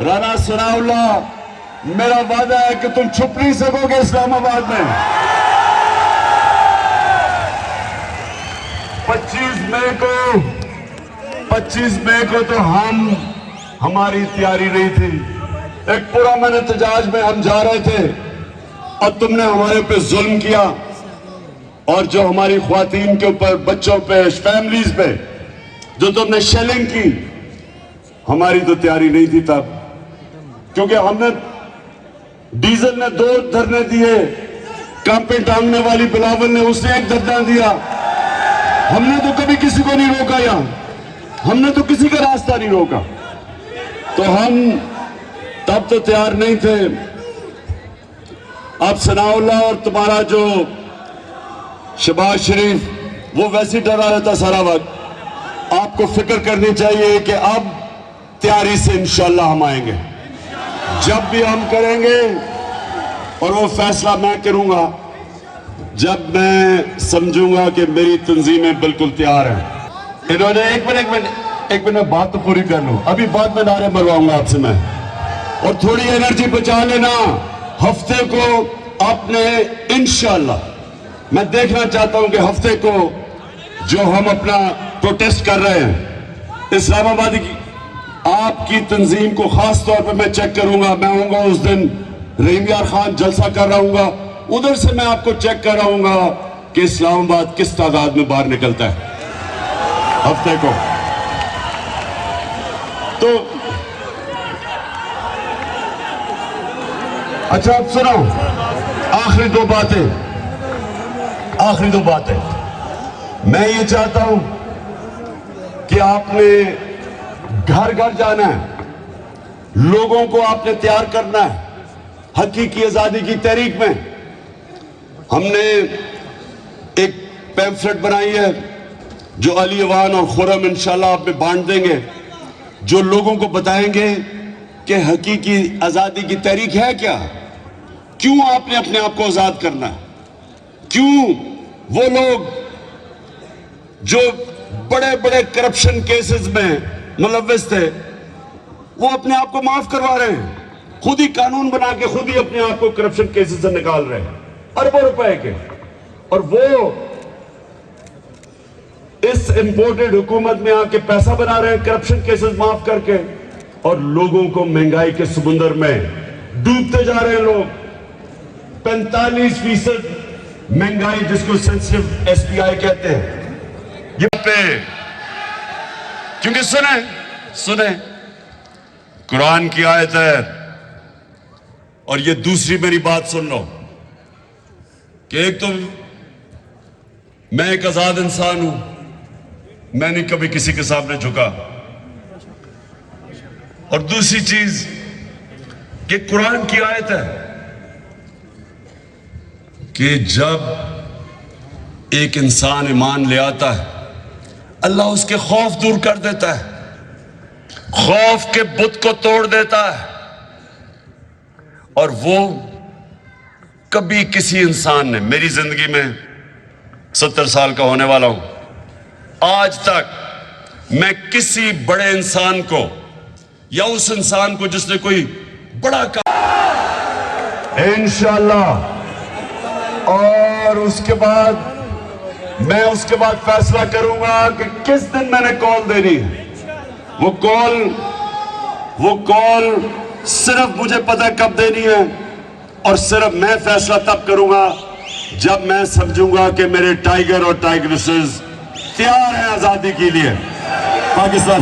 رانا ثناء اللہ، میرا وعدہ ہے کہ تم چھپ نہیں سکو گے اسلام آباد میں۔ 25 مئی کو تو ہماری تیاری نہیں تھی۔ ایک پرامن احتجاج میں ہم جا رہے تھے اور تم نے ہمارے پہ ظلم کیا، اور جو ہماری خواتین کے اوپر، بچوں پہ، فیملیز پہ جو تم نے شیلنگ کی، ہماری تو تیاری نہیں تھی تب، کیونکہ ہم نے ڈیزل نے 2 دھرنے دیے، کانپے ٹانگنے والی بلاول نے اس نے 1 دھرنا دیا۔ ہم نے تو کبھی کسی کو نہیں روکا، یہاں ہم نے تو کسی کا راستہ نہیں روکا، تو ہم تب تو تیار نہیں تھے۔ اب ثناء اللہ اور تمہارا جو شہباز شریف، وہ ویسے ڈرا رہتا سارا وقت۔ آپ کو فکر کرنی چاہیے کہ اب تیاری سے انشاءاللہ ہم آئیں گے، جب بھی ہم کریں گے، اور وہ فیصلہ میں کروں گا جب میں سمجھوں گا کہ میری تنظیمیں بالکل تیار ہیں۔ انہوں نے ایک منٹ بات تو پوری کر لوں، ابھی بعد میں نعرے مرواؤں گا آپ سے میں، اور تھوڑی انرجی بچا لینا۔ ہفتے کو آپ نے انشاءاللہ، میں دیکھنا چاہتا ہوں کہ ہفتے کو جو ہم اپنا پروٹیسٹ کر رہے ہیں اسلام آباد کی، آپ کی تنظیم کو خاص طور پہ میں چیک کروں گا۔ میں ہوں گا اس دن رحیم یار خان جلسہ کر رہا ہوں گا، ادھر سے میں آپ کو چیک کر رہا ہوں گا کہ اسلام آباد کس تعداد میں باہر نکلتا ہے ہفتے کو۔ تو اچھا اب سنو، آخری دو باتیں میں یہ چاہتا ہوں کہ آپ نے گھر گھر جانا ہے، لوگوں کو آپ نے تیار کرنا ہے حقیقی آزادی کی تحریک میں۔ ہم نے ایک پیمفلٹ بنائی ہے جو علی اوان اور خرم انشاءاللہ آپ میں بانٹ دیں گے، جو لوگوں کو بتائیں گے کہ حقیقی آزادی کی تحریک ہے کیا، کیوں آپ نے اپنے آپ کو آزاد کرنا ہے، کیوں وہ لوگ جو بڑے بڑے کرپشن کیسز میں ملوث تھے وہ اپنے آپ کو معاف کروا رہے ہیں، خود ہی قانون بنا کے خود ہی اپنے آپ کو کرپشن کیسز سے نکال رہے ہیں، اربوں روپے کے، اور وہ اس امپورٹڈ حکومت میں آ کے پیسہ بنا رہے ہیں کرپشن کیسز معاف کر کے، اور لوگوں کو مہنگائی کے سمندر میں ڈوبتے جا رہے ہیں لوگ۔ 45% مہنگائی، جس کو سینسٹیو SPI کہتے ہیں، یہ پہ کیونکہ سنیں قرآن کی آیت ہے، اور یہ دوسری میری بات سن لو کہ ایک تو میں ایک آزاد انسان ہوں، میں نے کبھی کسی کے سامنے جھکا، اور دوسری چیز کہ قرآن کی آیت ہے کہ جب ایک انسان ایمان لے آتا ہے اللہ اس کے خوف دور کر دیتا ہے، خوف کے بت کو توڑ دیتا ہے، اور وہ کبھی کسی انسان نے، میری زندگی میں 70 سال کا ہونے والا ہوں، آج تک میں کسی بڑے انسان کو یا اس انسان کو جس نے کوئی بڑا کام انشاءاللہ، اور اس کے بعد فیصلہ کروں گا کہ کس دن میں نے کال دینی ہے۔ وہ کال صرف مجھے پتہ ہے کب دینی ہے، اور صرف میں فیصلہ تب کروں گا جب میں سمجھوں گا کہ میرے ٹائیگر اور ٹائیگریسز تیار ہیں آزادی کے لیے۔ پاکستان